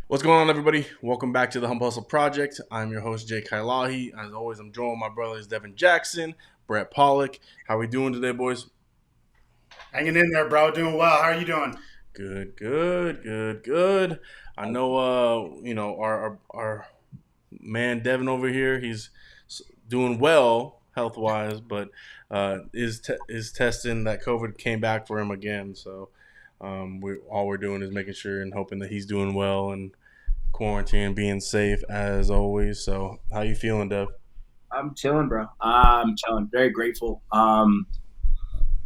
What's going on, everybody? Welcome back to the Humble Hustle Project. I'm your host, Jay Kailahi. As always, I'm joined with my brothers, Devin Jackson, Brett Pollock. How we doing today, boys? Hanging in there, bro. Doing well. How are you doing? Good. I know, our man Devin over here. He's doing well health wise, but is testing that COVID came back for him again. So we're doing is making sure and hoping that he's doing well and quarantine, being safe as always. So, how you feeling, Dev? I'm chilling, bro. I'm chilling. Very grateful.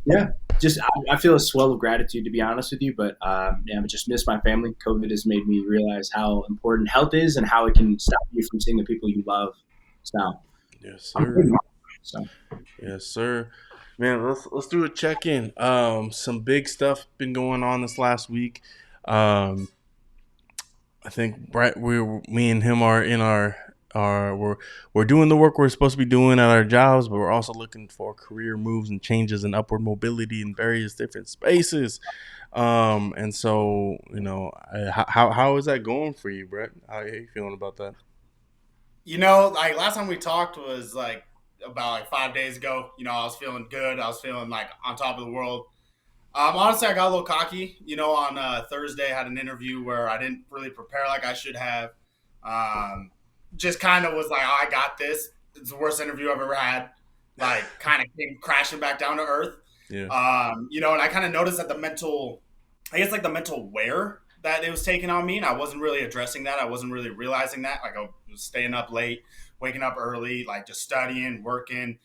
Yeah, just I feel a swell of gratitude to be honest with you, but yeah, I just miss my family. COVID has made me realize how important health is and how it can stop you from seeing the people you love. So Yes, I'm good. sir. So Yes, sir. Man, let's do a check in. Some big stuff been going on this last week. Um, I think Brett, me and him are in our we're doing the work we're supposed to be doing at our jobs, but we're also looking for career moves and changes and upward mobility in various different spaces. And so how is that going for you, Brett? How are you feeling about that? Like last time we talked was like about like 5 days ago. I was feeling good. I was feeling like on top of the world. Honestly, I got a little cocky. On Thursday, I had an interview where I didn't really prepare like I should have. Um, just kind of was like, oh, I got this. It's the worst interview I've ever had. Like, kind of came crashing back down to earth. Yeah. And I kind of noticed that I guess like the mental wear that it was taking on me, and I wasn't really addressing that. I wasn't really realizing that. Like I was staying up late, waking up early, like just studying, working,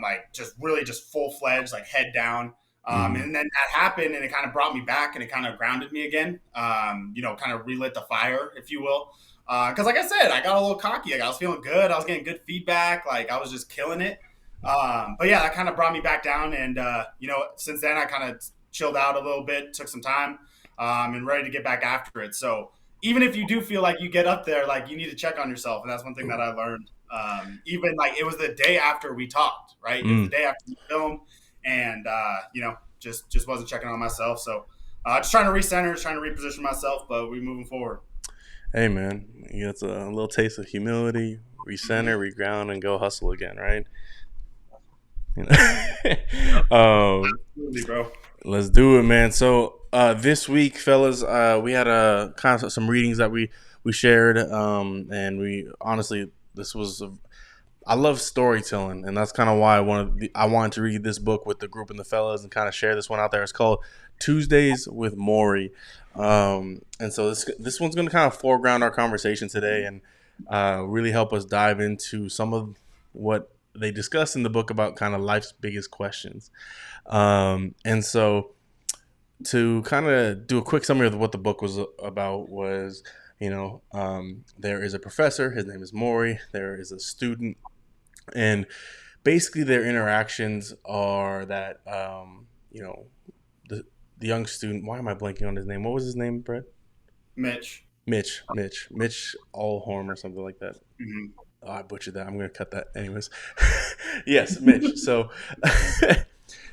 like just really just full fledged, like head down. Mm-hmm. And then that happened, and it kind of brought me back, and it kind of grounded me again. Kind of relit the fire, if you will. Because, like I said, I got a little cocky. Like I was feeling good. I was getting good feedback. Like I was just killing it. But yeah, that kind of brought me back down, and since then I kind of chilled out a little bit, took some time, and ready to get back after it. So even if you do feel like you get up there, like you need to check on yourself, and that's one thing that I learned. Even like it was the day after we talked, right? It was the day after we filmed, and just wasn't checking on myself. So just trying to recenter, just trying to reposition myself, but we're moving forward. Hey man, you get a little taste of humility, recenter, reground, and go hustle again, right? You know? Absolutely, bro. Let's do it, man. So this week, fellas, we had a kind of some readings that we shared, and we honestly this was I love storytelling, and that's kind of why I wanted to read this book with the group and the fellas and kind of share this one out there. It's called Tuesdays with Morrie, and so this one's going to kind of foreground our conversation today and really help us dive into some of what they discuss in the book about kind of life's biggest questions. And so to kind of do a quick summary of what the book was about was, there is a professor, his name is Morrie, there is a student, and basically their interactions are that, the young student, why am I blanking on his name? What was his name, Brett? Mitch. Mitch Allhorn or something like that. Mm-hmm. Oh, I butchered that. I'm going to cut that anyways. Yes, Mitch. So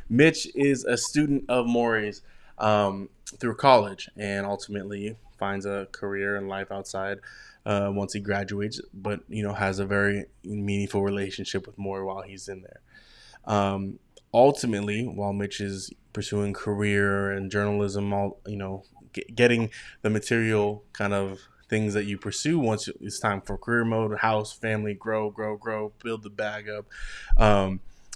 Mitch is a student of Morrie's through college and ultimately finds a career and life outside once he graduates, but, has a very meaningful relationship with Morrie while he's in there. Ultimately, while Mitch is pursuing career and journalism, getting the material kind of things that you pursue once it's time for career mode, house, family, grow, build the bag up.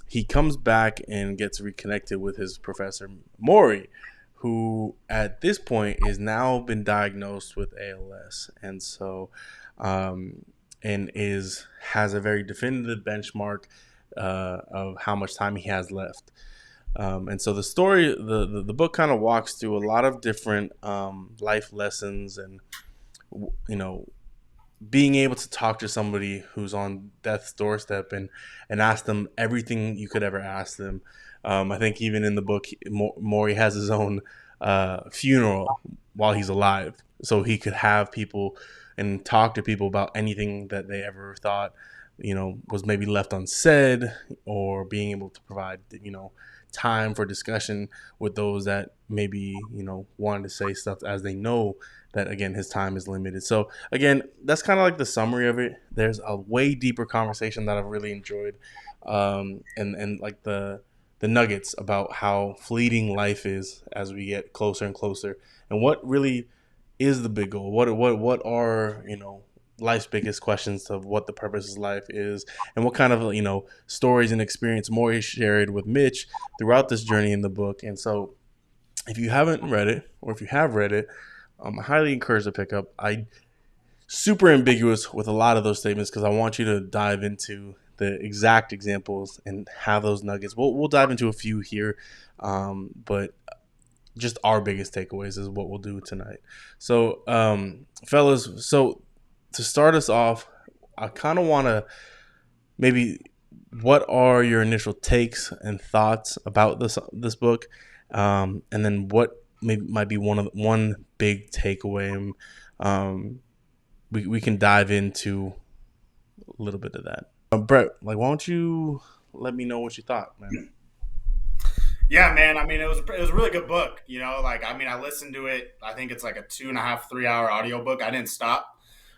He comes back and gets reconnected with his professor, Morrie, who at this point is now been diagnosed with ALS. And so, has a very definitive benchmark of how much time he has left. And so the story, the book kind of walks through a lot of different life lessons and, being able to talk to somebody who's on death's doorstep and ask them everything you could ever ask them. I think even in the book, Morrie has his own funeral while he's alive, so he could have people and talk to people about anything that they ever thought, was maybe left unsaid, or being able to provide, time for discussion with those that maybe wanted to say stuff as they know that again his time is limited. So again, that's kind of like the summary of it. There's a way deeper conversation that I've really enjoyed, and like the nuggets about how fleeting life is as we get closer and closer, and what really is the big goal. What are life's biggest questions of what the purpose of life is, and what kind of stories and experience Morrie shared with Mitch throughout this journey in the book. And so, if you haven't read it, or if you have read it, I highly encourage to pick up. I super ambiguous with a lot of those statements because I want you to dive into the exact examples and have those nuggets. We'll dive into a few here, but just our biggest takeaways is what we'll do tonight. So, fellas, so to start us off, I kind of want to maybe, what are your initial takes and thoughts about this book, and then what might be one big takeaway. We can dive into a little bit of that. Brett, like, why don't you let me know what you thought, man? Yeah, man. I mean, it was a really good book. Like I mean, I listened to it. I think it's like a 2.5, 3 hour audiobook. I didn't stop.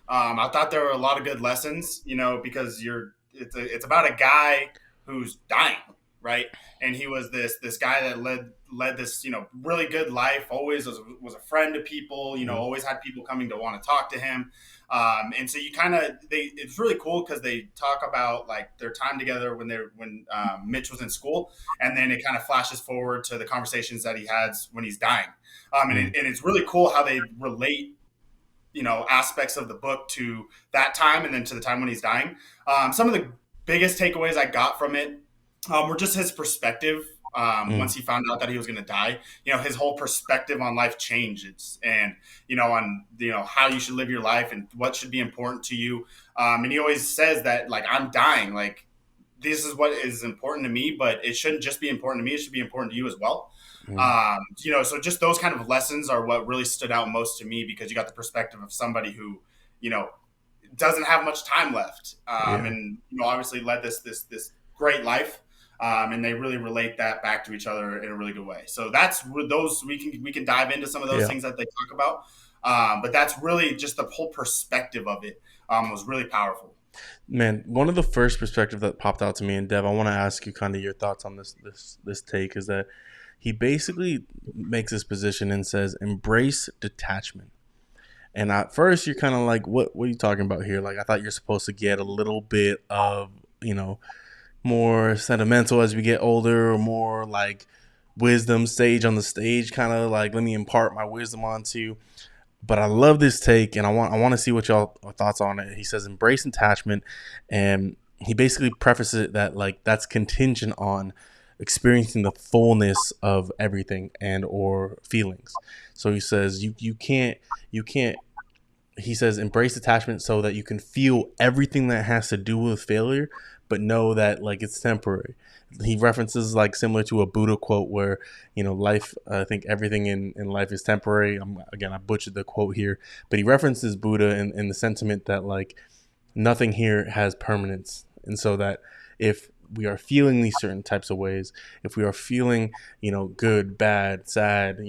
I thought there were a lot of good lessons. Because it's about a guy who's dying, right? And he was this guy that led this really good life. Always was a friend to people. Always had people coming to want to talk to him. And so it's really cool because they talk about like their time together when Mitch was in school, and then it kind of flashes forward to the conversations that he has when he's dying. And it's really cool how they relate aspects of the book to that time and then to the time when he's dying. Some of the biggest takeaways I got from it were just his perspective. Once he found out that he was going to die, his whole perspective on life changes, and on how you should live your life and what should be important to you. And he always says that, like, I'm dying, like this is what is important to me, but it shouldn't just be important to me; it should be important to you as well. So just those kind of lessons are what really stood out most to me, because you got the perspective of somebody who, doesn't have much time left, and obviously led this great life. And they really relate that back to each other in a really good way. So that's those we can dive into some of those things that they talk about. But that's really just the whole perspective of it was really powerful. Man, one of the first perspective that popped out to me, and Dev, I want to ask you kind of your thoughts on this take, is that he basically makes this position and says, embrace detachment. And at first you're kind of like, what are you talking about here? Like, I thought you're supposed to get a little bit of, more sentimental as we get older, or more like wisdom, sage on the stage, kind of like, let me impart my wisdom onto you. But I love this take, and I want to see what y'all thoughts on it. He says embrace attachment, and he basically prefaces it that like that's contingent on experiencing the fullness of everything and or feelings. So he says you can't he says embrace attachment so that you can feel everything that has to do with failure, but know that like it's temporary. He references like similar to a Buddha quote where life, I think everything in life is temporary. I butchered the quote here, but he references Buddha in the sentiment that like nothing here has permanence. And so that if we are feeling these certain types of ways, if we are feeling good, bad, sad,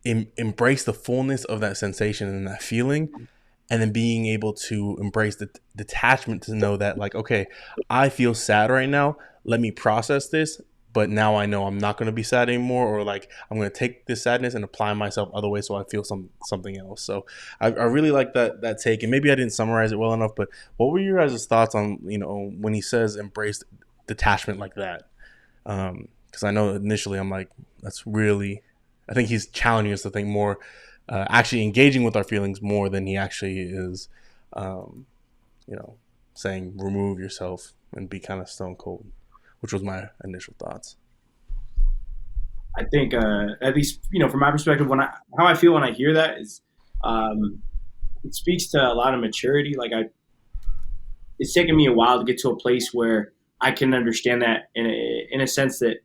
embrace the fullness of that sensation and that feeling, and then being able to embrace the detachment to know that like, okay, I feel sad right now, let me process this, but now I know I'm not going to be sad anymore, or like I'm going to take this sadness and apply myself other ways so I feel something else. So I really like that take, and maybe I didn't summarize it well enough, but what were your guys' thoughts on when he says embrace detachment like that? Because I know initially I'm like, that's really, I think he's challenging us to think more, actually engaging with our feelings more than he actually is, saying remove yourself and be kind of stone cold, which was my initial thoughts. I think, at least from my perspective, how I feel when I hear that is, it speaks to a lot of maturity. Like it's taken me a while to get to a place where I can understand that in a sense that,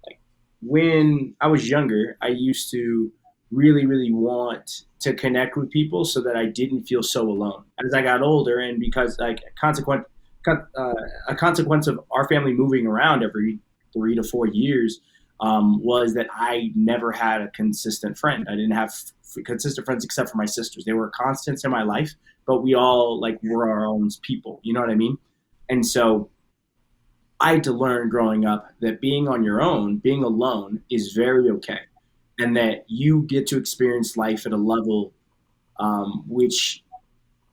like, when I was younger, I used to really, really want to connect with people so that I didn't feel so alone. As I got older, and because like a consequence of our family moving around every 3 to 4 years was that I never had a consistent friend. I didn't have consistent friends except for my sisters. They were constants in my life, but we all like were our own people. You know what I mean? And so I had to learn growing up that being on your own, being alone, is very okay, and that you get to experience life at a level which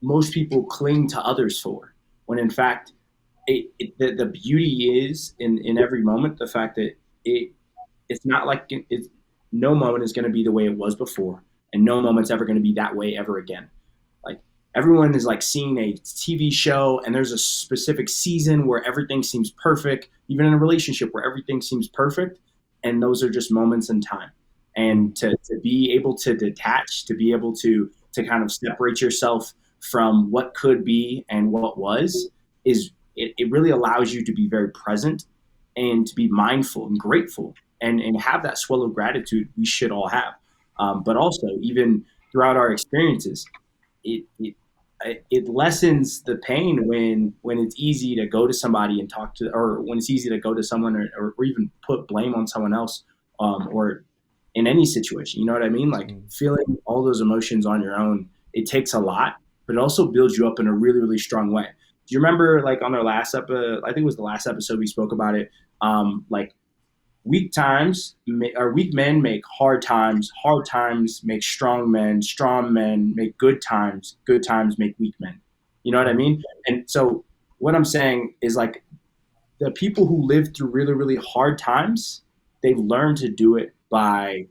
most people cling to others for, when in fact, the beauty is in every moment the fact that it's not like no moment is going to be the way it was before, and no moment's ever going to be that way ever again. Like everyone is like seeing a TV show, and there's a specific season where everything seems perfect, even in a relationship where everything seems perfect, and those are just moments in time. And to be able to detach, to be able to kind of separate yourself from what could be and what was, is it really allows you to be very present and to be mindful and grateful, and have that swell of gratitude we should all have. But also, even throughout our experiences, it, it it lessens the pain when it's easy to go to somebody and talk to, or when it's easy to go to someone, or even put blame on someone else, or in any situation. You know what I mean? Like feeling all those emotions on your own, it takes a lot, but it also builds you up in a really, really strong way. Do you remember, like, on our last episode? I think it was the last episode we spoke about it. Like, weak times or weak men make hard times make strong men make good times make weak men. You know what I mean? And so what I'm saying is, like, the people who live through really, really hard times, they've learned to do it by,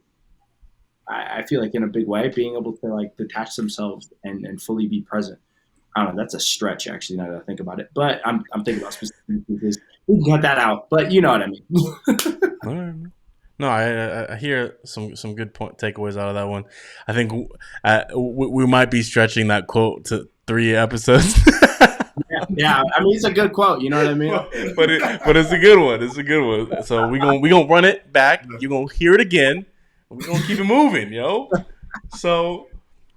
I feel like, in a big way, being able to, like, detach themselves and fully be present. I don't know. That's a stretch, actually, now that I think about it. But I'm thinking about specific because we can cut that out. But you know what I mean. No, I hear some good takeaways out of that one. I think we might be stretching that quote to 3 episodes. Yeah. I mean, it's a good quote. You know what I mean? but it's a good one. It's a good one. So we gonna run it back. You're gonna hear it again. We're gonna keep it moving, yo. So,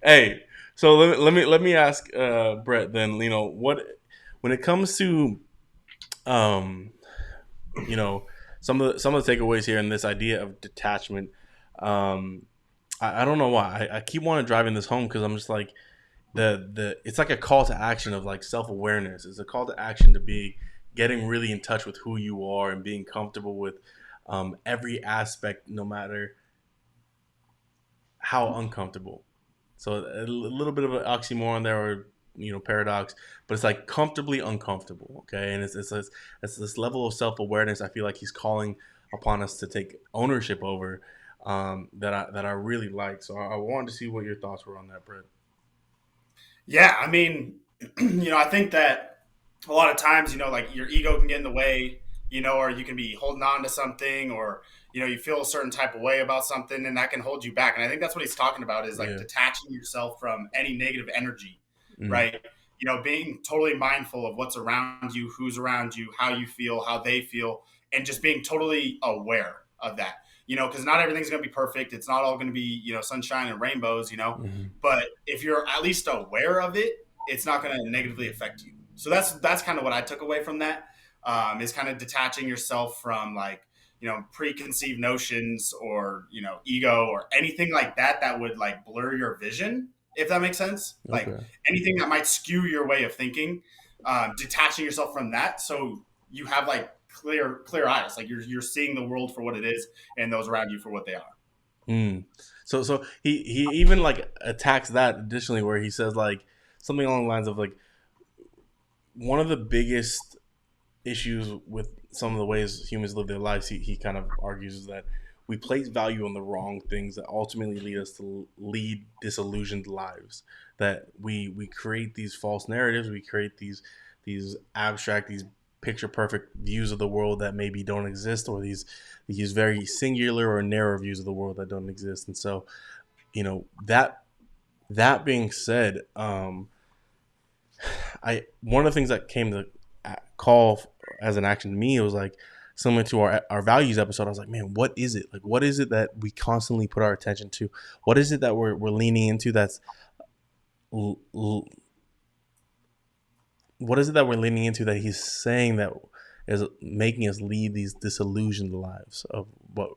hey. So let me ask Brett then. You know what, when it comes to you know, some of the takeaways here in this idea of detachment. I don't know why I keep wanting to driving this home, because I'm just like, the it's like a call to action of, like, self-awareness. It's a call to action to be getting really in touch with who you are and being comfortable with every aspect, no matter how uncomfortable. So a little bit of an oxymoron there, or, you know, paradox, but it's like comfortably uncomfortable. Okay, and it's this level of self awareness. I feel like he's calling upon us to take ownership over, that I really like. So I wanted to see what your thoughts were on that, Brett. Yeah, I mean, I think that a lot of times, like your ego can get in the way, or you can be holding on to something, or you feel a certain type of way about something, and that can hold you back. And I think that's what he's talking about, is like Yeah. detaching yourself from any negative energy, Mm. right? Being totally mindful of what's around you, who's around you, how you feel, how they feel, and just being totally aware of that. Because not everything's going to be perfect. It's not all going to be, sunshine and rainbows, Mm-hmm. but if you're at least aware of it, it's not going to negatively affect you. So that's kind of what I took away from that, is kind of detaching yourself from, like, preconceived notions, or ego, or anything like that that would, like, blur your vision, if that makes sense. Like Okay. anything that might skew your way of thinking, detaching yourself from that, so you have, like, clear eyes, like you're seeing the world for what it is, and those around you for what they are. Mm. So he even, like, attacks that additionally, where he says, like, something along the lines of, like, one of the biggest issues with some of the ways humans live their lives, he kind of argues, is that we place value on the wrong things that ultimately lead us to lead disillusioned lives. That we create these false narratives, we create these abstract, these picture perfect views of the world that maybe don't exist, or these very singular or narrow views of the world that don't exist. And so, that being said, I one of the things that came to call as an action to me, it was like similar to our values episode. I was like, man, what is it? Like, what is it that we constantly put our attention to? What is it that we're leaning into? What is it that we're leaning into that he's saying that is making us lead these disillusioned lives of what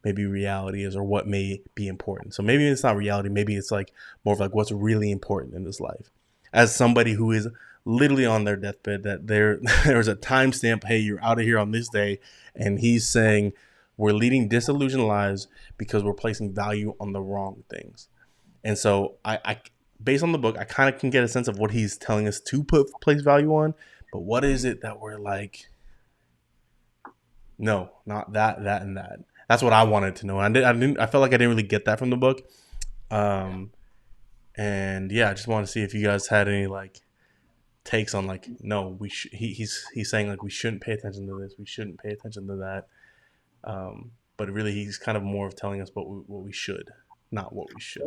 maybe reality is or what may be important. So maybe it's not reality. Maybe it's like more of like what's really important in this life. As somebody who is literally on their deathbed, that there's a timestamp. Hey, you're out of here on this day, and he's saying we're leading disillusioned lives because we're placing value on the wrong things. And so I based on the book, I kind of can get a sense of what he's telling us to place value on. But what is it that we're like? No, not that, that, and that. That's what I wanted to know. I felt like I didn't really get that from the book. Um, and yeah, I just want to see if you guys had any like takes on like, no, he's saying like we shouldn't pay attention to this, we shouldn't pay attention to that. But really, he's kind of more of telling us what we should, not what we should.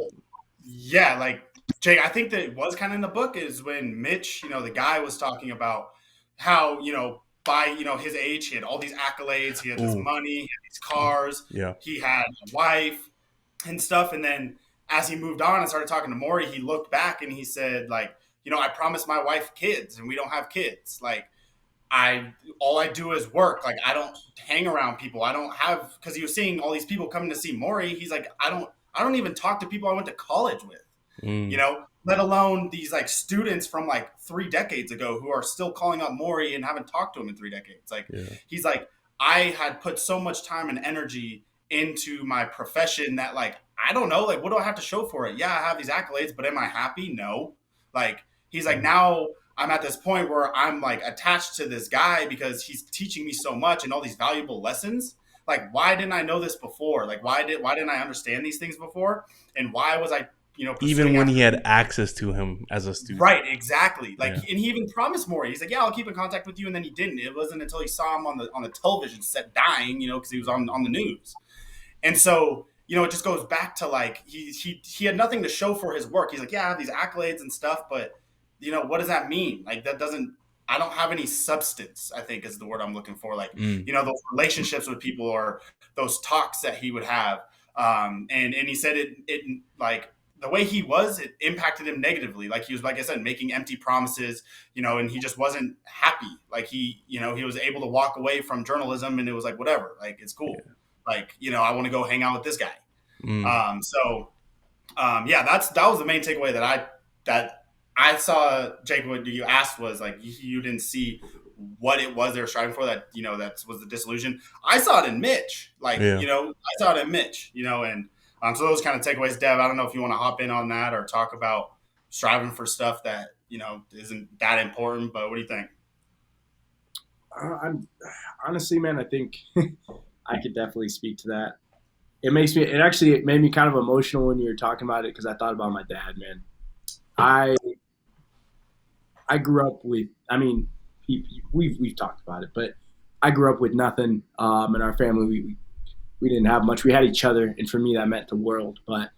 Yeah, like Jake, I think that it was kind of in the book is when Mitch, the guy was talking about how, by, his age, he had all these accolades, he had this Ooh, money, he had these cars, yeah. he had a wife and stuff. And then as he moved on and started talking to Morrie, he looked back and he said, like, I promised my wife kids and we don't have kids. Like, all I do is work. Like, I don't hang around people. I don't have, because he was seeing all these people coming to see Morrie. He's like, I don't even talk to people I went to college with, Mm, let alone these like students from like 3 decades ago who are still calling up Morrie and haven't talked to him in 3 decades. Like, yeah. he's like, I had put so much time and energy into my profession that, like, I don't know, like, what do I have to show for it? Yeah, I have these accolades, but am I happy? No. Like, he's like, Mm. now I'm at this point where I'm like attached to this guy because he's teaching me so much and all these valuable lessons. Like, why didn't I know this before? Like, why didn't I understand these things before? And why was I, Even pursuing when after he had access to him as a student. right, exactly. Like, Yeah. and he even promised more. He's like, "Yeah, I'll keep in contact with you," and then he didn't. It wasn't until he saw him on the television set dying, because he was on the news. And so, it just goes back to like he had nothing to show for his work. He's like, yeah, I have these accolades and stuff, but what does that mean? Like, that doesn't. I don't have any substance, I think is the word I'm looking for. Like, Mm, those relationships with people or those talks that he would have. And he said it like the way he was, it impacted him negatively. Like, he was, like I said, making empty promises, and he just wasn't happy. Like, he was able to walk away from journalism and it was like, whatever, like, it's cool. yeah. Like, I want to go hang out with this guy. Mm, Yeah, that was the main takeaway that I saw. Jake, what you asked was like, you didn't see what it was they were striving for. That that was the disillusion. I saw it in Mitch. Like, yeah. I saw it in Mitch. And so those kind of takeaways. Dev, I don't know if you want to hop in on that or talk about striving for stuff that isn't that important. But what do you think? I'm honestly, man, I think I could definitely speak to that. It made me kind of emotional when you were talking about it because I thought about my dad, man. I I grew up with, I mean, we've talked about it, but I grew up with nothing. In our family, we didn't have much. We had each other, and for me, that meant the world. But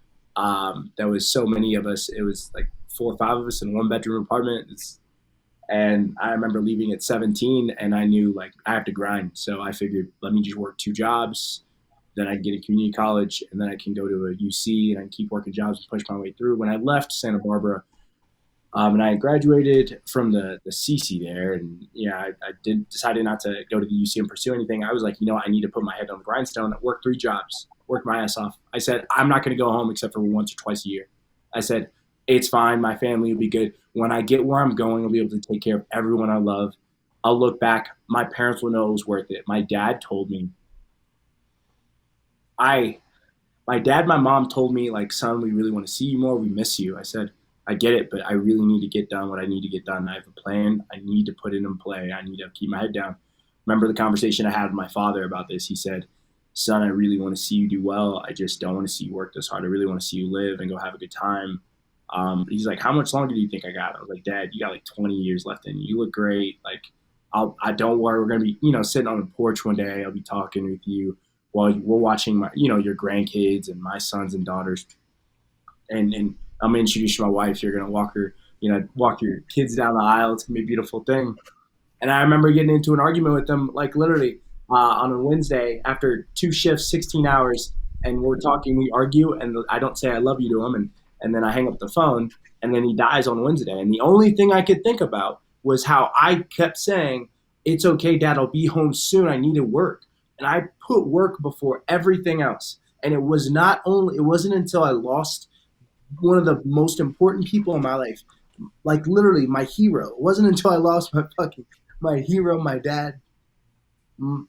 there was so many of us. It was like 4 or 5 of us in a 1 bedroom apartment. And I remember leaving at 17, and I knew like I have to grind. So I figured, let me just work 2 jobs. Then I can get a community college, and then I can go to a UC, and I can keep working jobs and push my way through. When I left Santa Barbara, and I graduated from the CC there, and I decided not to go to the UC and pursue anything. I was like, I need to put my head on the grindstone. I worked 3 jobs, worked my ass off. I said, I'm not going to go home except for once or twice a year. I said, it's fine. My family will be good. When I get where I'm going, I'll be able to take care of everyone I love. I'll look back. My parents will know it was worth it. My dad told me, my mom told me, like, son, we really want to see you more. We miss you. I said, I get it, but I really need to get done what I need to get done. I have a plan. I need to put it in play. I need to keep my head down. Remember the conversation I had with my father about this. He said, son, I really want to see you do well. I just don't want to see you work this hard. I really want to see you live and go have a good time. He's like, how much longer do you think I got? I was like, Dad, you got like 20 years left in you. You look great. Like, I don't worry. We're going to be, sitting on the porch one day. I'll be talking with you while we're watching my, your grandkids and my sons and daughters. And I'm going to introduce you to my wife. You're going to walk your kids down the aisle. It's going to be a beautiful thing. And I remember getting into an argument with them, like literally on a Wednesday after 2 shifts, 16 hours. And we're talking, we argue, and I don't say I love you to him. And then I hang up the phone, and then he dies on Wednesday. And the only thing I could think about was how I kept saying, it's okay, Dad, I'll be home soon. I need to work. And I put work before everything else. And it wasn't until I lost one of the most important people in my life, like literally my hero. It wasn't until I lost my hero, my dad,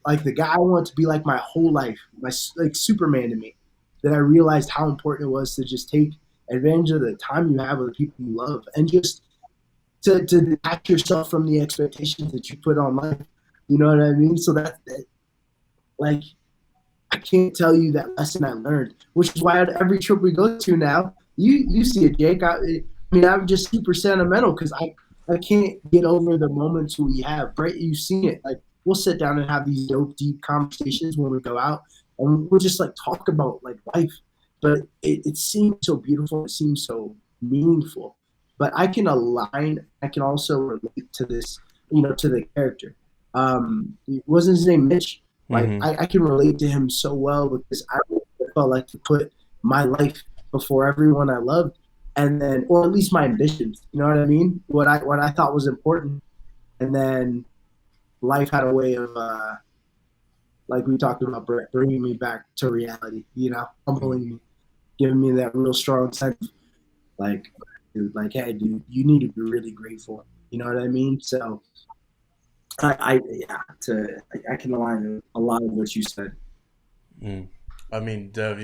like the guy I wanted to be like my whole life, my like Superman to me, that I realized how important it was to just take advantage of the time you have with the people you love, and just to detach yourself from the expectations that you put on life. You know what I mean? So that like I can't tell you that lesson I learned, which is why at every trip we go to now, you see it, Jake. I mean, I'm just super sentimental because I can't get over the moments we have. Right? You've seen it. Like we'll sit down and have these dope, deep conversations when we go out, and we'll just like talk about like life. But it seems so beautiful. It seems so meaningful. But I can align. I can also relate to this, to the character. Wasn't his name Mitch? Like Mm-hmm. I can relate to him so well because I felt like to put my life before everyone I loved, and then, or at least my ambitions. You know what I mean? What I thought was important, and then life had a way of, like we talked about, bringing me back to reality. Humbling me, giving me that real strong sense, like, dude, like, hey, dude, you need to be really grateful. You know what I mean? So yeah, I can align with a lot of what you said. Mm. I mean, Dev,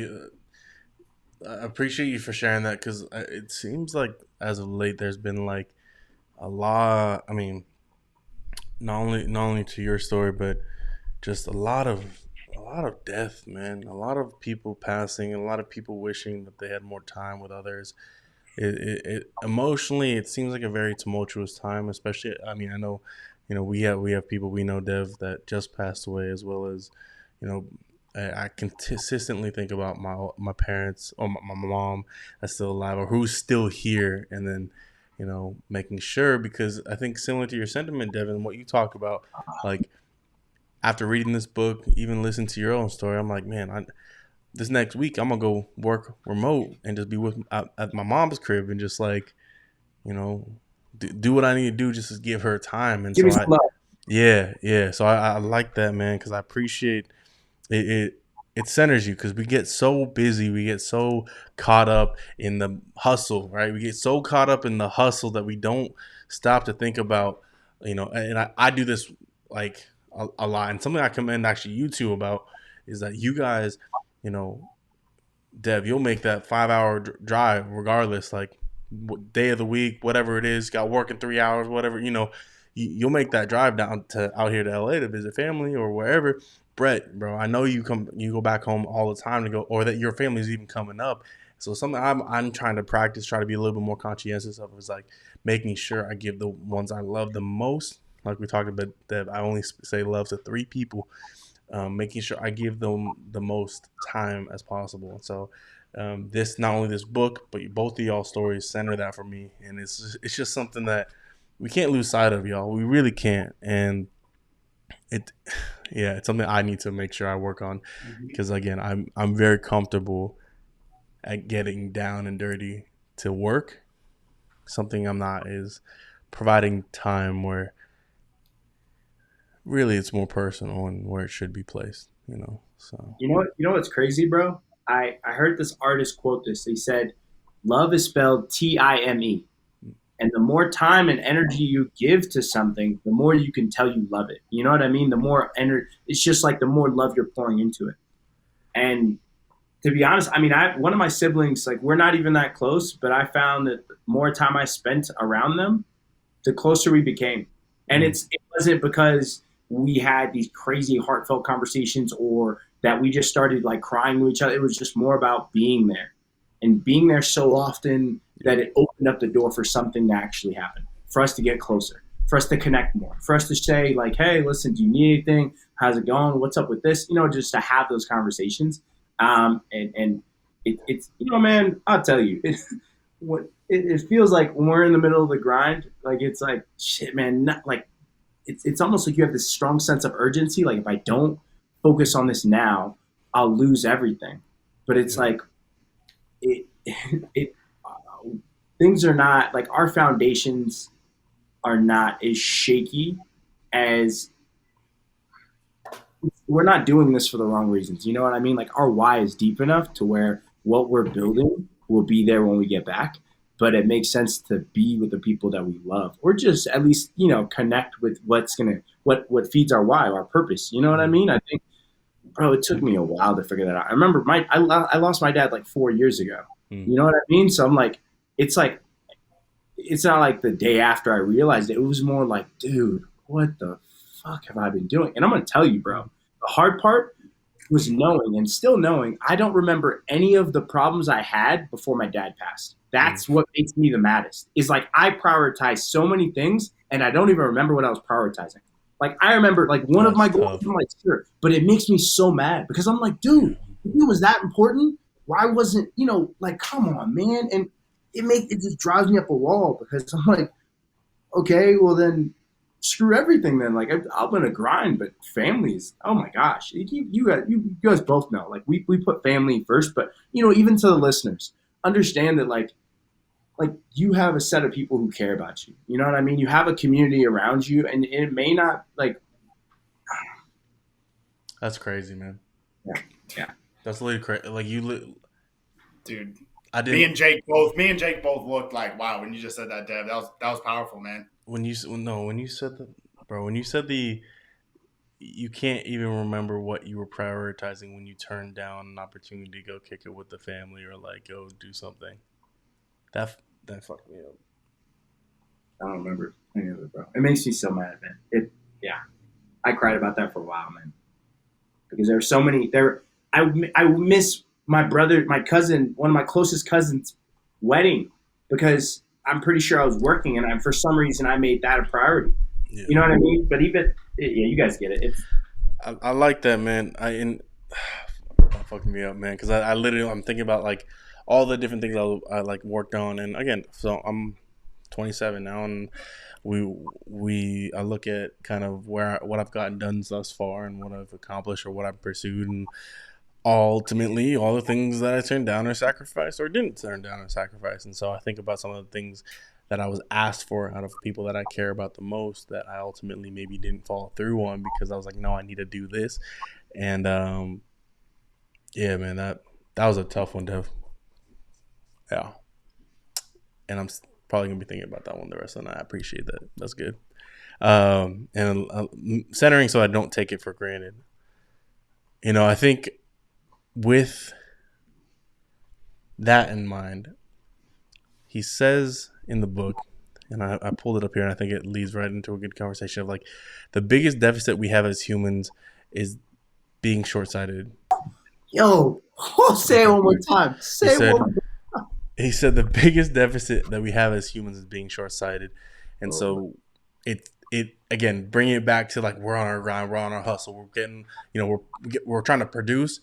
I appreciate you for sharing that because it seems like as of late there's been like a lot. I mean, not only to your story, but just a lot of death, man. A lot of people passing, a lot of people wishing that they had more time with others. It emotionally, it seems like a very tumultuous time. Especially, I mean, I know, we have people we know, Dev, that just passed away, as well as, you know, I consistently think about my parents or my mom that's still alive or who's still here, and then, making sure, because I think similar to your sentiment, Devin, what you talk about, like after reading this book, even listen to your own story, I'm like, man, this next week I'm gonna go work remote and just be with at my mom's crib and just like, you know do what I need to do just to give her time. And Give so me some love. yeah, so I like that, man, because I appreciate it. It centers you because we get so busy, we get so caught up in the hustle, right? We get so caught up in the hustle that we don't stop to think about, and I do this like a lot, and something I commend actually you two about is that you guys, you know Dev, you'll make that 5 hour drive regardless, like day of the week, whatever it is. Got work in 3 hours, whatever. You'll make that drive down to out here to LA to visit family or wherever. Brett, bro, I know you go back home all the time to go, or that your family's even coming up. So something I'm trying to practice, try to be a little bit more conscientious of, is like making sure I give the ones I love the most. Like we talked about, that I only say love to 3 people, making sure I give them the most time as possible. And so, this, not only this book, but both of y'all stories center that for me, and it's just something that we can't lose sight of, y'all. We really can't, and it, yeah, it's something I need to make sure I work on, because again, I'm very comfortable at getting down and dirty to work. Something I'm not is providing time where really it's more personal and where it should be placed. So. You know what's crazy, bro? I heard this artist quote this. He said, "Love is spelled Time." And the more time and energy you give to something, the more you can tell you love it. You know what I mean? The more energy, it's just like the more love you're pouring into it. And to be honest, I mean, one of my siblings, like we're not even that close, but I found that the more time I spent around them, the closer we became. And Mm. it wasn't because we had these crazy heartfelt conversations or that we just started like crying to each other. It was just more about being there and being there so often that it opened up the door for something to actually happen, for us to get closer, for us to connect more, for us to say like, hey, listen, do you need anything? How's it going? What's up with this? Just to have those conversations. And it's, man, I'll tell you, it feels like when we're in the middle of the grind, like it's like shit, man. Not, like it's almost like you have this strong sense of urgency. Like if I don't focus on this now, I'll lose everything. But it's Yeah. like it it things are not like our foundations are not as shaky as we're not doing this for the wrong reasons. You know what I mean? Like our why is deep enough to where what we're building will be there when we get back. But it makes sense to be with the people that we love, or just at least connect with what feeds our why, our purpose. You know what I Mm, mean? I think, bro, it took me a while to figure that out. I remember I lost my dad like 4 years ago. mm, You know what I mean? So I'm like it's not like the day after I realized it. It was more like, dude, what the fuck have I been doing? And I'm gonna tell you, bro, mm, the hard part was knowing and still knowing I don't remember any of the problems I had before my dad passed. mm. That's what makes me the maddest. Is like I prioritized so many things and I don't even remember what I was prioritizing. Like I remember like one of That's my goals, tough. I'm like, sure, but it makes me so mad because I'm like, Yeah. dude, if it was that important, why wasn't, like come on, man? And it just drives me up a wall because I'm like, okay, well then screw everything then. Like I'm gonna grind, but families, oh my gosh, you guys both know. Like we put family first, but even to the listeners, understand that like you have a set of people who care about you. You know what I mean? You have a community around you, and it may not like That's crazy, man. yeah, yeah. That's literally crazy. Like Dude. I Me didn't and Jake both. Me and Jake both looked like wow when you just said that, Dev. That was powerful, man. when you said that, bro. When you said you can't even remember what you were prioritizing when you turned down an opportunity to go kick it with the family or like go do something. That that fucked me up. I don't remember any of it, bro. It makes me so mad, man. Yeah. I cried about that for a while, man. Because there are so many there. I miss my brother, my cousin, one of my closest cousins' wedding because I'm pretty sure I was working and for some reason I made that a priority. Yeah, You know what I mean? But even yeah, you guys get it. It's I like that, man. Fucking me up, man. Because I literally I'm thinking about like all the different things I like worked on, and again, so I'm 27 now, and I look at kind of what I've gotten done thus far and what I've accomplished or what I've pursued, and ultimately all the things that I turned down or sacrificed or didn't turn down or sacrifice. And so I think about some of the things that I was asked for out of people that I care about the most that I ultimately maybe didn't follow through on because I was like, no, I need to do this. And yeah, man, that was a tough one, Dev. Yeah, and probably gonna be thinking about that one the rest of the night. I appreciate that. That's good. And centering so I don't take it for granted. I think with that in mind, he says in the book, and I pulled it up here, and I think it leads right into a good conversation of like the biggest deficit we have as humans is being short sighted. yo, say it Okay. one more time. He Say it one said more he said the biggest deficit that we have as humans is being short sighted, and time. so it again bringing it back to like we're on our grind, we're on our hustle, we're getting we're trying to produce.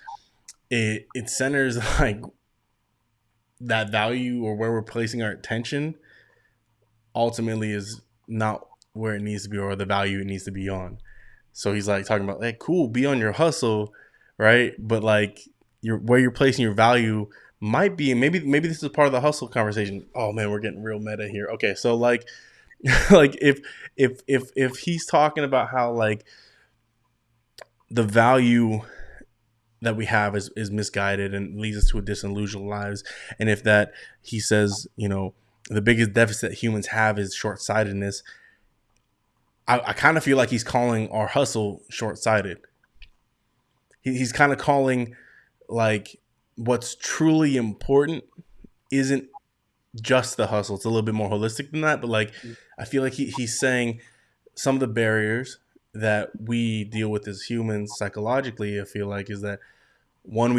It centers like that value or where we're placing our attention ultimately is not where it needs to be or the value it needs to be on. So he's like talking about, hey, cool, be on your hustle, right? But like where you're placing your value might be, and maybe this is part of the hustle conversation. Oh man, we're getting real meta here. Okay, so like like if he's talking about how like the value that we have is misguided and leads us to a disillusioned lives, and if that he says, the biggest deficit humans have is short sightedness. I kind of feel like he's calling our hustle short sighted. He's kind of calling like what's truly important isn't just the hustle. It's a little bit more holistic than that. But like, I feel like he's saying some of the barriers that we deal with as humans psychologically, I feel like, is that one,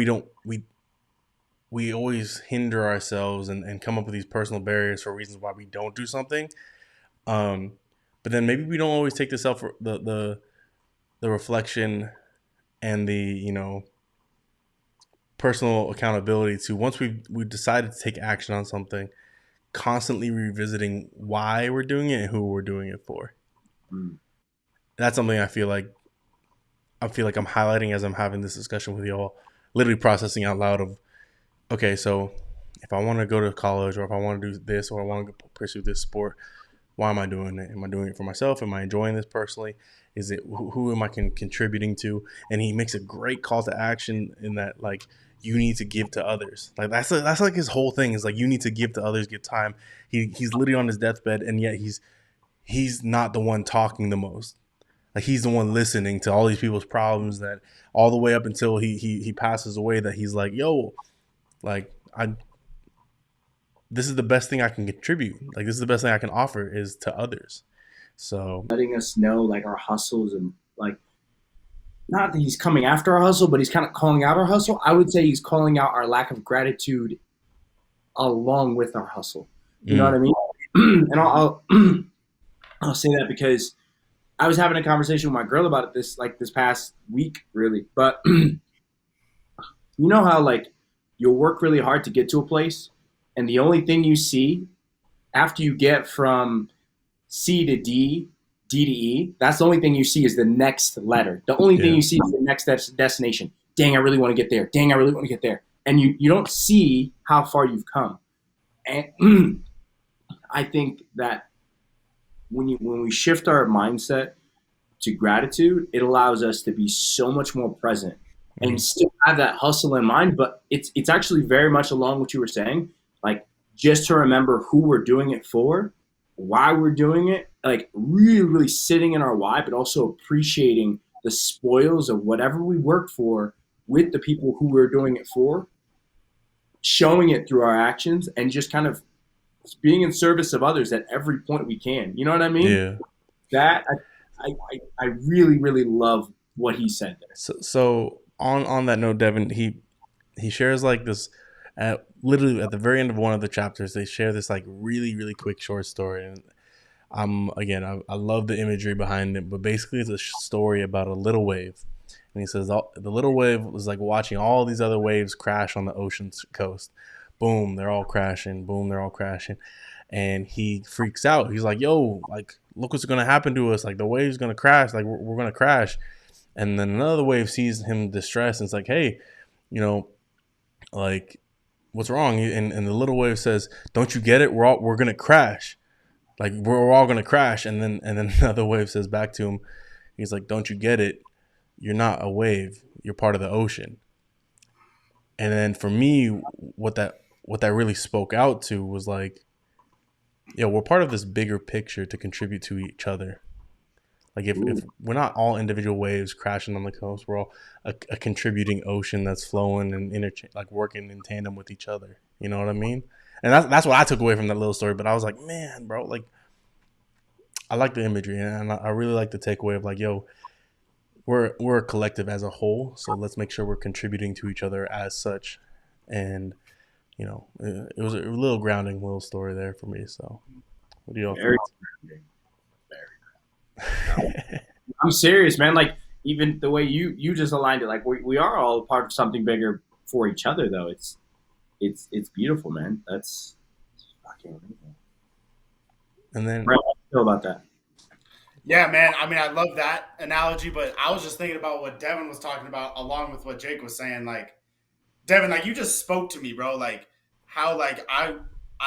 we always hinder ourselves and come up with these personal barriers for reasons why we don't do something. Um, but then maybe we don't always take the reflection and the personal accountability to once we decided to take action on something, constantly revisiting why we're doing it and who we're doing it for. Mm. That's something I feel like I'm highlighting as I'm having this discussion with y'all, literally processing out loud of, okay, so if I want to go to college or if I want to do this or I want to pursue this sport, why am I doing it? Am I doing it for myself? Am I enjoying this personally? Is it who am I contributing to? And he makes a great call to action in that, like, you need to give to others. Like that's like his whole thing is like you need to give to others, give time. He's literally on his deathbed, and yet he's not the one talking the most. Like he's the one listening to all these people's problems, that all the way up until he passes away, that he's like, yo, like I this is the best thing I can contribute. Like this is the best thing I can offer is to others. So Letting us know like our hustles and like not that he's coming after our hustle, but he's kind of calling out our hustle. I would say he's calling out our lack of gratitude along with our hustle. You know what I mean? And I'll say that because I was having a conversation with my girl about it this past week, really. But you know how like you'll work really hard to get to a place, and the only thing you see after you get from C to D, D to E, that's the only thing you see is the next letter. The only thing yeah, you see is the next destination. Dang, I really want to get there. Dang, I really want to get there. And you don't see how far you've come. And I think that when we shift our mindset to gratitude, it allows us to be so much more present and mm, still have that hustle in mind. But it's actually very much along what you were saying, like just to remember who we're doing it for, why we're doing it, like really, really sitting in our why, but also appreciating the spoils of whatever we worked for with the people who we're doing it for, showing it through our actions, and just kind of being in service of others at every point we can. You know what I mean? yeah. That I really, really love what he said there. So on that note, Devin, he shares like this at literally at the very end of one of the chapters. They share this like really really quick short story, and again I love the imagery behind it, but basically it's a story about a little wave, and he says the little wave was like watching all these other waves crash on the ocean's coast. Boom, they're all crashing. Boom, they're all crashing, and he freaks out. He's like, "Yo, like look what's gonna happen to us! Like the wave's gonna crash. Like we're gonna crash." And then another wave sees him distressed and it's like, hey, you know, like what's wrong? And the little wave says, don't you get it? We're gonna crash. Like we're all gonna crash. And then another wave says back to him, he's like, don't you get it? You're not a wave. You're part of the ocean. And then for me, what that really spoke out to was like, yeah, we're part of this bigger picture to contribute to each other. Like if we're not all individual waves crashing on the coast, we're all a contributing ocean that's flowing and like working in tandem with each other. You know what I mean? And that's what I took away from that little story. But I was like, man, bro, like I like the imagery, and I really like the takeaway of like, yo, we're a collective as a whole, so let's make sure we're contributing to each other as such. And it was a little grounding little story there for me. So, what do y'all Very, think? I'm serious, man. Like even the way you just aligned it, like we are all part of something bigger for each other, though. It's beautiful, man. That's fucking amazing. And then, Brett, how do you feel about that? Yeah, man. I mean, I love that analogy, but I was just thinking about what Devin was talking about, along with what Jake was saying. Like, Devin, like you just spoke to me, bro. Like how like I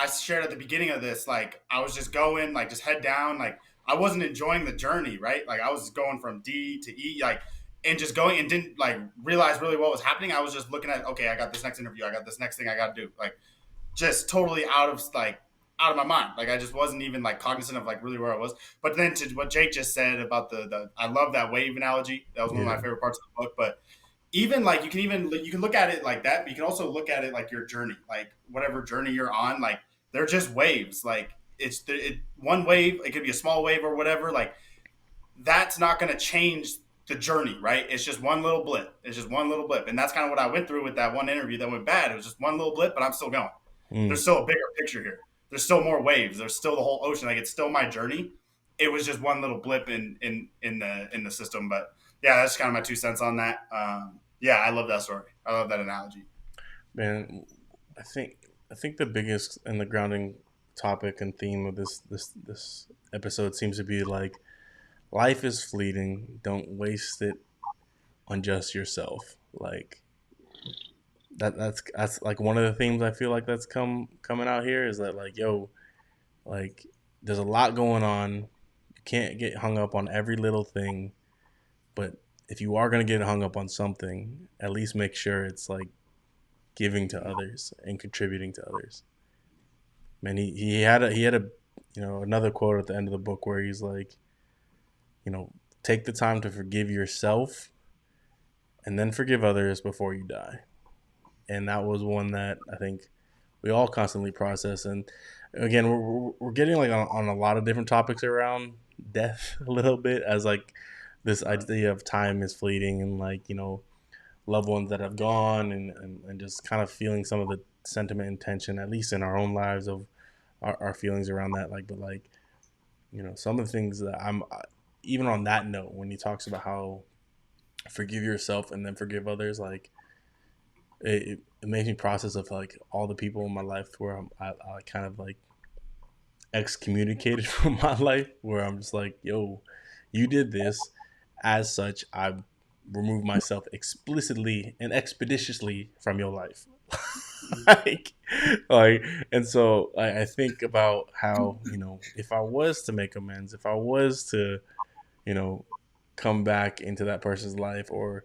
shared at the beginning of this, like I was just going, like just head down, like I wasn't enjoying the journey, right? Like I was going from D to E, like and just going and didn't like realize really what was happening. I was just looking at, okay, I got this next interview, I got this next thing I got to do, like just totally out of my mind. Like I just wasn't even like cognizant of like really where I was. But then to what Jake just said about the I love that wave analogy. That was one of my yeah, favorite parts of the book. But even like you can look at it like that, but you can also look at it like your journey, like whatever journey you're on, like they're just waves. Like one wave, it could be a small wave or whatever. Like that's not going to change the journey, right? It's just one little blip. It's just one little blip, and that's kind of what I went through with that one interview that went bad. It was just one little blip, but I'm still going. mm, There's still a bigger picture here. There's still more waves. There's still the whole ocean. Like it's still my journey. It was just one little blip in the system, but yeah, that's kind of my 2 cents on that. Yeah, I love that story. I love that analogy. man. I think I think the biggest and the grounding topic and theme of this episode seems to be like life is fleeting. Don't waste it on just yourself. Like that's like one of the themes I feel like that's coming out here is that like yo, like there's a lot going on. can't get hung up on every little thing, but if you are going to get hung up on something, at least make sure it's like giving to others and contributing to others. Man, he had a another quote at the end of the book where he's like, take the time to forgive yourself and then forgive others before you die. And that was one that I think we all constantly process. And again, we're getting like on a lot of different topics around death a little bit, as like this idea of time is fleeting, and like loved ones that have gone, and just kind of feeling some of the sentiment and tension, at least in our own lives, of our feelings around that. Like, but like, some of the things that I'm, even on that note, when he talks about how forgive yourself and then forgive others, like it makes me process of like all the people in my life where I kind of like excommunicated from my life, where I'm just like, yo, you did this, as such I remove myself explicitly and expeditiously from your life. like, like, and so I think about how, if I was to make amends, if I was to, you know, come back into that person's life or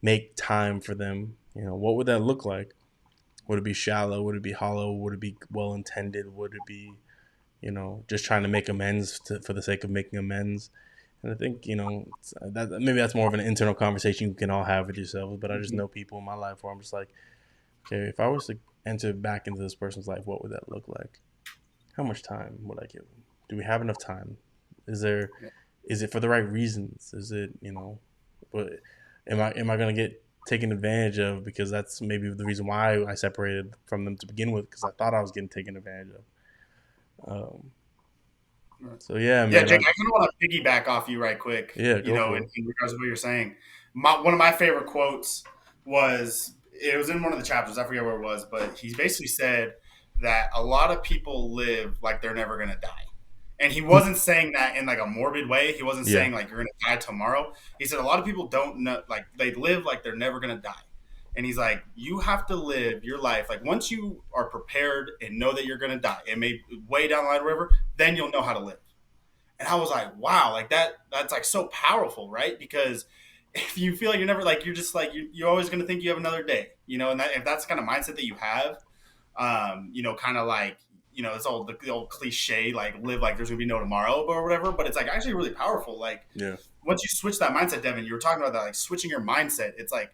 make time for them, what would that look like? Would it be shallow? Would it be hollow? Would it be well intended? Would it be, just trying to make amends for the sake of making amends? And I think, that maybe that's more of an internal conversation you can all have with yourselves. But I just know people in my life where I'm just like, okay, if I was to enter back into this person's life, what would that look like? How much time would I give them? Do we have enough time? Is it for the right reasons? Is it, but am I going to get taken advantage of, because that's maybe the reason why I separated from them to begin with, because I thought I was getting taken advantage of. So yeah, Yeah, man. Jake, I kind of want to piggyback off you right quick. Yeah, go for it. In regards to what you're saying, one of my favorite quotes was, it was in one of the chapters. I forget where it was, but he basically said that a lot of people live like they're never gonna die, and he wasn't saying that in like a morbid way. He wasn't Yeah. saying like you're gonna die tomorrow. He said a lot of people don't know, like they live like they're never gonna die. And he's like, you have to live your life. Like once you are prepared and know that you're going to die, it may way down the line or whatever, then you'll know how to live. And I was like, wow, like that's like so powerful, right? Because if you feel like you're never, like, you're just like, you're always going to think you have another day, and that, if that's the kind of mindset that you have, kind of like, it's all the old cliche, like live like there's going to be no tomorrow or whatever. But it's like actually really powerful. Like, Yeah. once you switch that mindset, Devin, you were talking about that, like switching your mindset. It's like,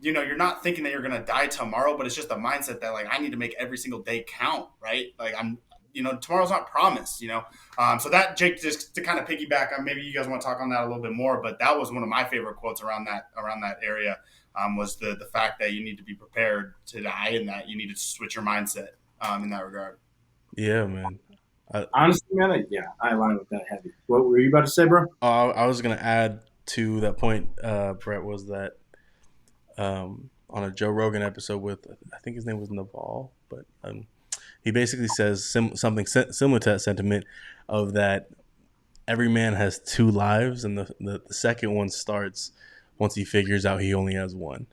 you're not thinking that you're going to die tomorrow, but it's just a mindset that like, I need to make every single day count, right? Like tomorrow's not promised, So that, Jake, just to kind of piggyback on, maybe you guys want to talk on that a little bit more, but that was one of my favorite quotes around that area, was the fact that you need to be prepared to die, and that you need to switch your mindset, in that regard. Yeah, man. Honestly, man, I align with that heavy. What were you about to say, bro? I was gonna add to that point, Brett, was that on a Joe Rogan episode with, I think his name was Naval, but he basically says something similar to that sentiment, of that every man has two lives, and the second one starts once he figures out he only has one.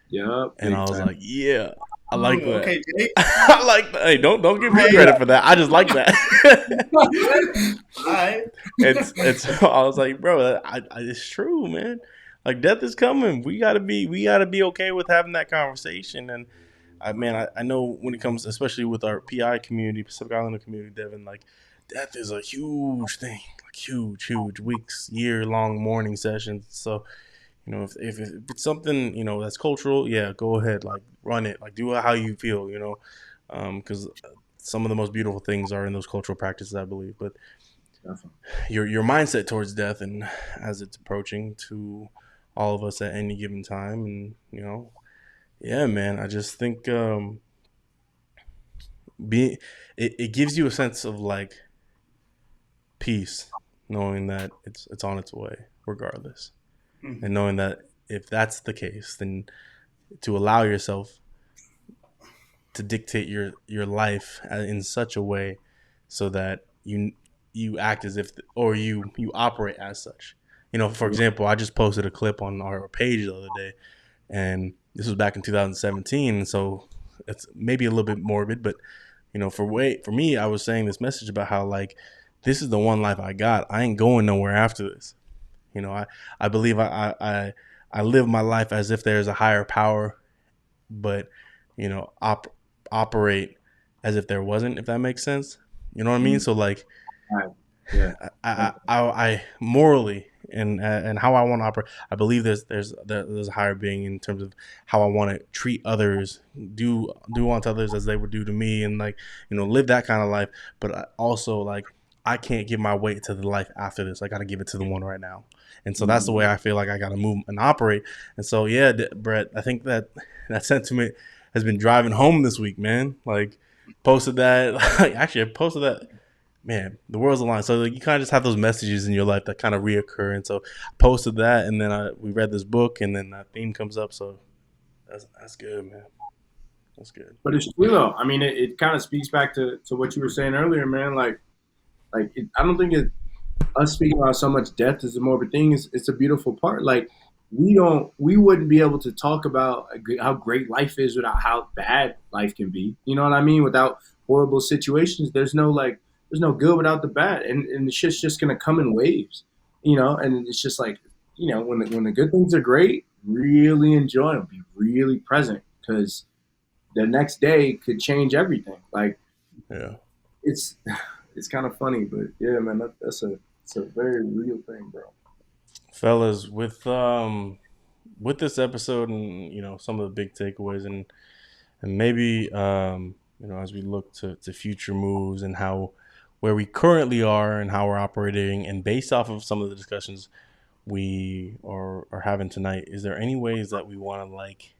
Yep. And I was like, yeah, I like that. Okay, Jake. I like that. Hey, don't give me credit for that. I just like that. All right. It's I was like, bro, it's true, man. Like, death is coming. We gotta be okay with having that conversation. And I know when it comes, especially with our PI community, Pacific Islander community, Devin, like, death is a huge thing, like huge weeks, year-long mourning sessions. So, if it's something, that's cultural, yeah, go ahead, like, run it, like, do it how you feel, because some of the most beautiful things are in those cultural practices, I believe. But Definitely. your mindset towards death, and as it's approaching to all of us at any given time, and yeah, man, I just think it gives you a sense of like peace, knowing that it's on its way regardless. Mm-hmm. And knowing that if that's the case, then to allow yourself to dictate your life in such a way so that you act as if, or you operate as such. For example, I just posted a clip on our page the other day, and this was back in 2017, so it's maybe a little bit morbid, but for me, I was saying this message about how, like, this is the one life I got. I ain't going nowhere after this. You know, I believe I live my life as if there's a higher power, but operate as if there wasn't. If that makes sense, you know what I mean. Mm, So like, right. Yeah. I morally and how I want to operate. I believe there's a higher being in terms of how I want to treat others, do unto others as they would do to me, and like live that kind of life. But I also like I can't give my weight to the life after this. I got to give it to the one right now. And so that's the way Mm, I feel like I got to move and operate. And so yeah, Brett, I think that sentiment has been driving home this week, man. Like posted that. Actually, I posted that, man, the world's aligned. So like, you kind of just have those messages in your life that kind of reoccur. And so I posted that, and then we read this book, and then that theme comes up. So that's good, man. That's good. but it's true though. I mean, it kind of speaks back to what you were saying earlier, man. I don't think us speaking about so much death is a morbid thing. It's a beautiful part. Like we wouldn't be able to talk about how great life is without how bad life can be. You know what I mean? Without horrible situations, there's no good without the bad, and the shit's just gonna come in waves. And it's just like when the good things are great, really enjoy them, be really present because the next day could change everything. Like Yeah. it's it's kind of funny, but yeah, man, it's a very real thing, bro. Fellas, with this episode and some of the big takeaways, and maybe as we look to future moves and how where we currently are and how we're operating, and based off of some of the discussions we are having tonight, is there any ways that we want to like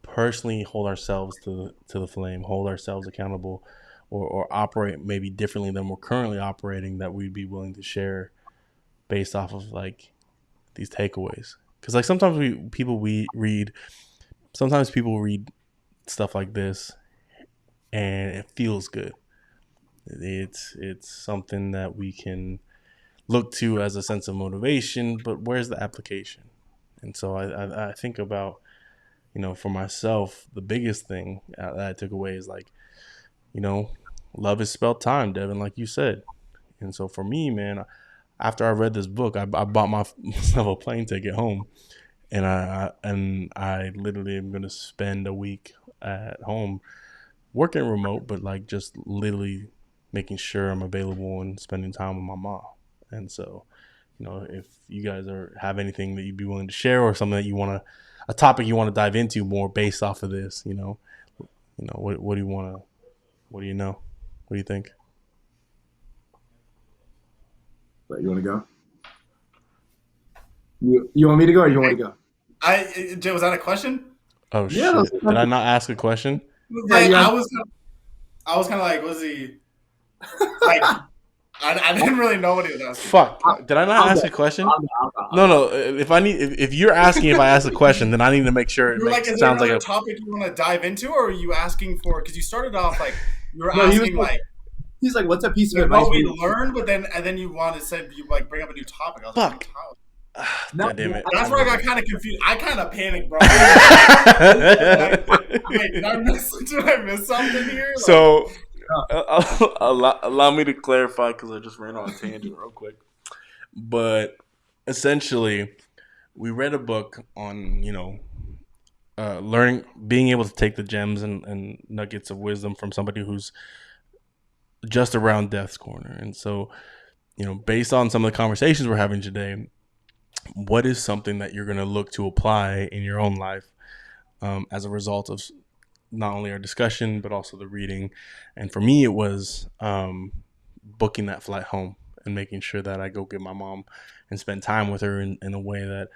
personally hold ourselves to the flame, hold ourselves accountable, or operate maybe differently than we're currently operating, that we'd be willing to share based off of like these takeaways? Because like sometimes people read stuff like this and it feels good. It's something that we can look to as a sense of motivation, but where's the application? And so I think about, for myself, the biggest thing that I took away is like, you know, love is spelled time, Devin, like you said. And so for me, man, after I read this book, I bought myself a plane ticket home, and I literally am gonna spend a week at home working remote, but like just literally making sure I'm available and spending time with my mom. And so, if you guys have anything that you'd be willing to share, or something that a topic you want to dive into more based off of this, what do you want to, what do you know? What do you think? But you want to go? You want me to go, or you want to go? Jay, was that a question? Oh Yeah, shit! Did I not ask a question? Like yeah. I was kind of like, was he like? I didn't really know what he was asking. Fuck! Did I not ask a question? No. If you're asking if I asked a question, then I need to make sure You were like, is there sounds like another a. topic you want to dive into, or are you asking for? Because you started off like you were No, asking like he's like, what's a piece of advice what we learned, but then you said you like bring up a new topic. I was Fuck. Like, No, God damn it! that's where I got kind of confused. I kind of panicked, bro. Wait, did I miss something here? Like, So, allow me to clarify, because I just ran on a tangent real quick. But essentially, we read a book on learning, being able to take the gems and nuggets of wisdom from somebody who's just around death's corner. And so, based on some of the conversations we're having today, what is something that you're going to look to apply in your own life, as a result of not only our discussion but also the reading? And for me, it was booking that flight home and making sure that I go get my mom and spend time with her in a way that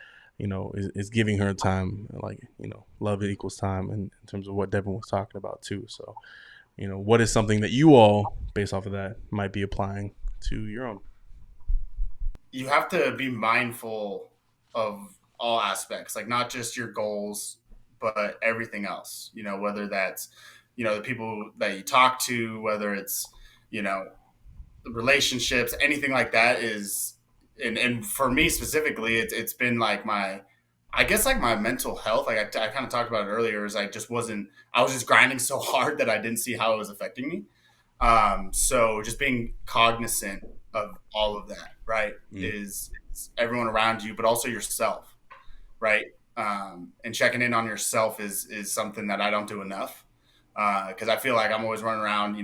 is giving her time. Like, love equals time, in terms of what Devin was talking about too. So, what is something that you all, based off of that, might be applying to your own? you have to be mindful of all aspects, like not just your goals, but everything else. Whether that's the people that you talk to, whether it's the relationships, anything like that is. And for me specifically, it's been like I guess like my mental health. Like I kind of talked about it earlier, is I was just grinding so hard that I didn't see how it was affecting me. So just being cognizant of all of that, right? Mm. Is everyone around you, but also yourself, right? And checking in on yourself is something that I don't do enough, because I feel like I'm always running around,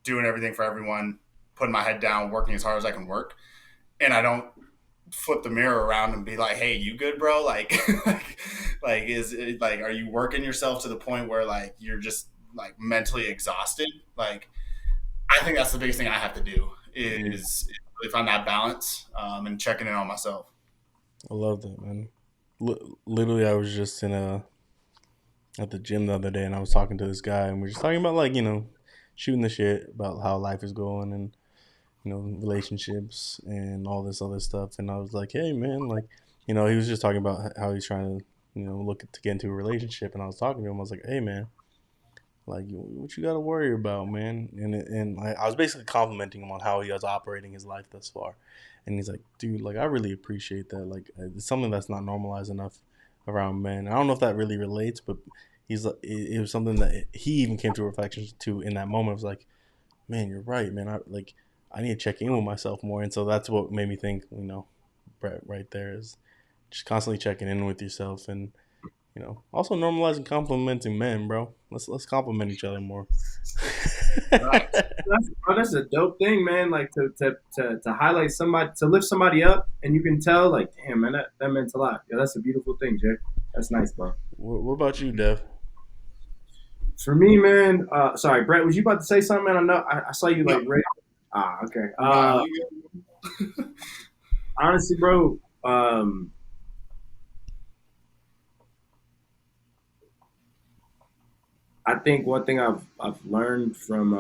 doing everything for everyone, putting my head down, working as hard as I can work, and I don't flip the mirror around and be like, "Hey, you good, bro?" Like, like is it, like, are you working yourself to the point where like you're just like mentally exhausted? Like, I think that's the biggest thing I have to do Mm. is really find that balance, and checking in on myself. I love that, man. Literally, I was just in a at the gym the other day, and I was talking to this guy, and we are just talking about like shooting the shit about how life is going and relationships and all this other stuff. And I was like, hey, man, like he was just talking about how he's trying to look to get into a relationship, and I was talking to him. I was like, hey, man, like what you got to worry about, man? And I was basically complimenting him on how he was operating his life thus far. And he's like, dude, like I really appreciate that. Like it's something that's not normalized enough around men. I don't know if that really relates, but it was something that he even came to reflection to in that moment. It was like, man, you're right, man. I need to check in with myself more. And so that's what made me think, Brett, right there is just constantly checking in with yourself and also normalizing complimenting men, bro. Let's compliment each other more. Right. That's a dope thing, man. Like to highlight somebody, to lift somebody up, and you can tell, like, damn, man, that meant a lot. Yeah, that's a beautiful thing, Jay. That's nice, bro. What about you, Dev? For me, man. Sorry, Brett, was you about to say something? Man, I know I saw you No, like right. Ah, okay. nah, you Honestly, bro. I think one thing I've learned from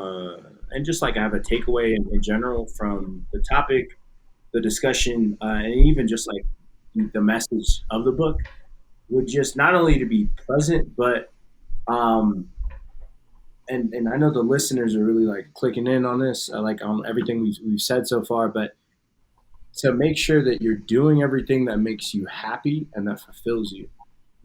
and just like I have a takeaway in general from the topic, the discussion, and even just like the message of the book would just not only to be present, but um, and I know the listeners are really like clicking in on this, like on everything we've said so far, but to make sure that you're doing everything that makes you happy and that fulfills you.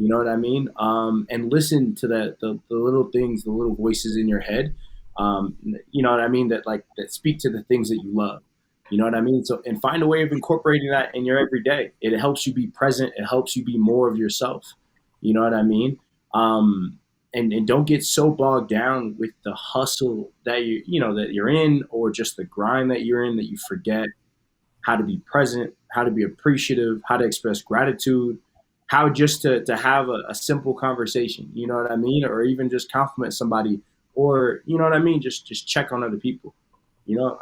You know what I mean? And listen to the little things, the little voices in your head. You know what I mean? That like that speak to the things that you love. You know what I mean? So and find a way of incorporating that in your everyday. It helps you be present. It helps you be more of yourself. You know what I mean? And don't get so bogged down with the hustle that that you're in, or just the grind that you're in, that you forget how to be present, how to be appreciative, how to express gratitude, how just to have a simple conversation, you know what I mean? Or even just compliment somebody, or, you know what I mean? Just check on other people.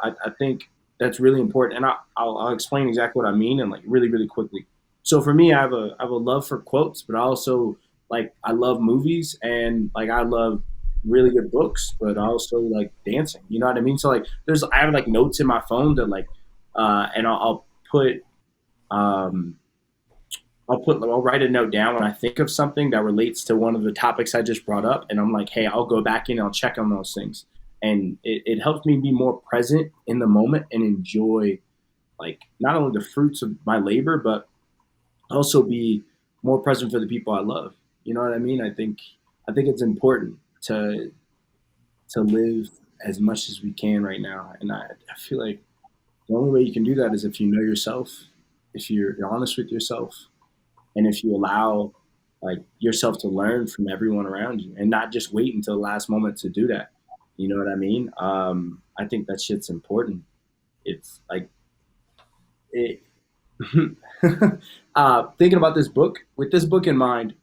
I think that's really important. And I'll explain exactly what I mean and like really, really quickly. So for me, I have a love for quotes, but I also like, I love movies and like, I love really good books, but I also like dancing, you know what I mean? So like, I have like notes in my phone that like, and I'll put um, I'll write a note down when I think of something that relates to one of the topics I just brought up, and I'm like, hey, I'll go back in and I'll check on those things, and it helps me be more present in the moment and enjoy like not only the fruits of my labor, but also be more present for the people I love. You know what I mean? I think it's important to live as much as we can right now, and I feel like the only way you can do that is if you know yourself, if you're honest with yourself, and if you allow like yourself to learn from everyone around you, and not just wait until the last moment to do that. You know what I mean? I think that shit's important. It's like it. Thinking about this book, with this book in mind,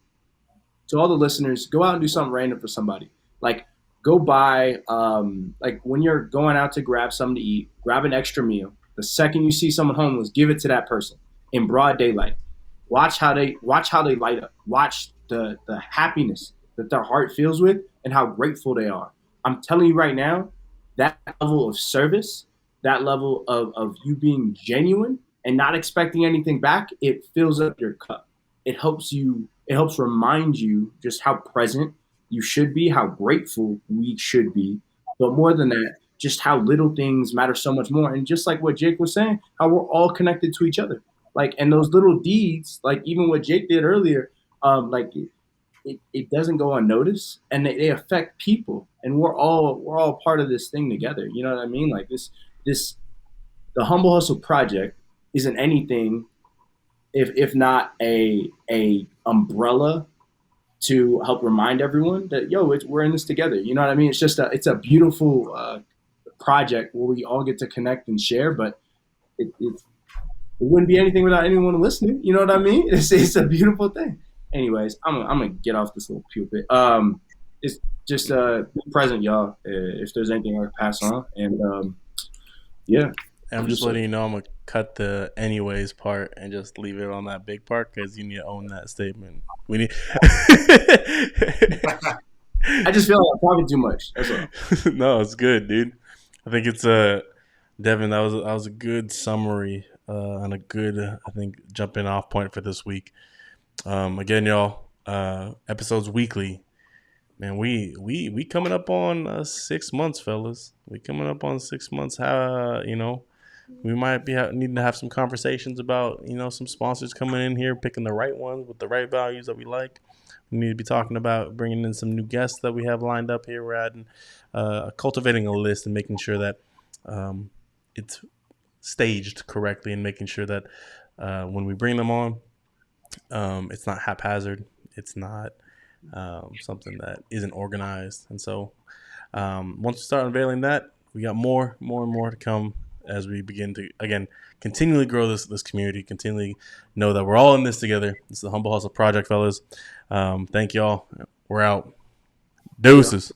to all the listeners, go out and do something random for somebody. Like go buy, like when you're going out to grab something to eat, grab an extra meal. The second you see someone homeless, give it to that person in broad daylight. Watch how they light up. Watch the happiness that their heart feels with and how grateful they are. I'm telling you right now, that level of service, that level of you being genuine and not expecting anything back, it fills up your cup. It helps remind you just how present you should be, how grateful we should be. But more than that, just how little things matter so much more. And just like what Jake was saying, how we're all connected to each other. Like, and those little deeds, like even what Jake did earlier, like it doesn't go unnoticed, and they affect people, and we're all part of this thing together. You know what I mean? Like this the Humble Hustle Project isn't anything if not a umbrella to help remind everyone that we're in this together. You know what I mean? It's a beautiful project where we all get to connect and share, but it wouldn't be anything without anyone listening. You know what I mean? It's a beautiful thing. Anyways, I'm gonna get off this little pulpit. It's just be present, y'all. If there's anything I can pass on, and yeah, And I'm just letting you know I'm gonna cut the anyways part and just leave it on that big part because you need to own that statement. We need. I just feel like I'm talking too much. That's all. No, it's good, dude. I think it's Devin. That was a good summary and a good I think jumping off point for this week. Again, y'all, episodes weekly. Man, we coming up on 6 months, fellas. We coming up on 6 months. We might be needing to have some conversations about some sponsors coming in here, picking the right ones with the right values that we like. We need to be talking about bringing in some new guests that we have lined up here. We're adding, cultivating a list and making sure that it's staged correctly and making sure that when we bring them on, it's not haphazard. It's not something that isn't organized. And so once we start unveiling that, we got more and more to come as we begin to, again, continually grow this community, continually know that we're all in this together. It's the Humble Hustle Project, fellas. Thank y'all. We're out. Deuces.